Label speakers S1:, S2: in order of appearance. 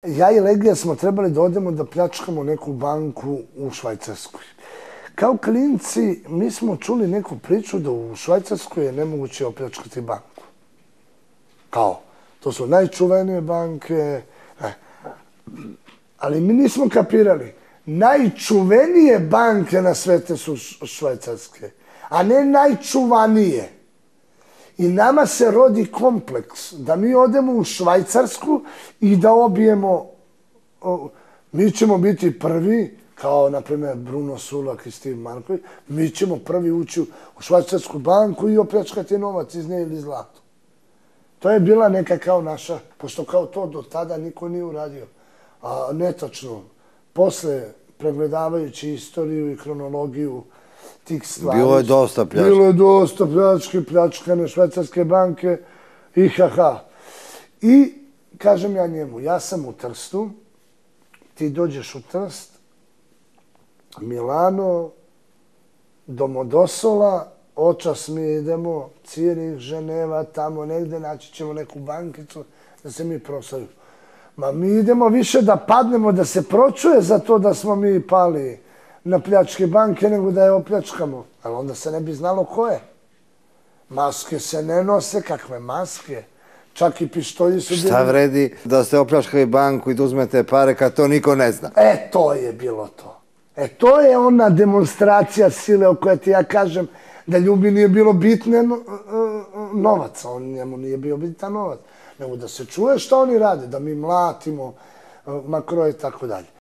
S1: Ja i Legija smo trebali da odemo da pljačkamo neku banku u Švajcarskoj. Kao klinci mi smo čuli neku priču da u Švajcarskoj je nemoguće opljačkati banku. Kao, to su najčuvenije banke. Ali mi nismo kapirali. Najčuvenije banke na svete su švajcarske, a ne najčuvanije. I nama se rodi kompleks da mi odemo u Švajcarsku i da obijemo, mi ćemo biti prvi, kao na primjer Bruno Sulak i Steve Marković, mi ćemo prvi ući u švajcarsku banku i opljačkati novac iz nje ili zlato. To je bila neka kao naša, pošto kao to do tada niko nije uradio. A netačno, posle pregledavajući istoriju i kronologiju tih stvari.
S2: Bilo je dosta pljačke.
S1: Bilo je dosta pljačkane švajcarske banke i haha. I kažem ja njemu, ja sam u Trstu, ti dođeš u Trst, Milano, Domodosola, očas mi idemo, Cirih, Ženeva, tamo negde, naći ćemo neku bankicu da se mi proslavimo. Ma mi idemo više da padnemo, da se pročuje za to da smo mi pali na pljačke banke, nego da je opljačkamo. Ali onda se ne bi znalo ko je. Maske se ne nose, kakve maske. Čak i pištolji su bili...
S2: Šta vredi da ste opljačkali banku i da uzmete pare kad to niko ne zna?
S1: To je bilo to. To je ona demonstracija sile o kojoj ti ja kažem da Ljubi nije bilo bitne novac. Njemu nije bio bitan novac. Nego da se čuje šta oni rade, da mi mlatimo makroje i tako dalje.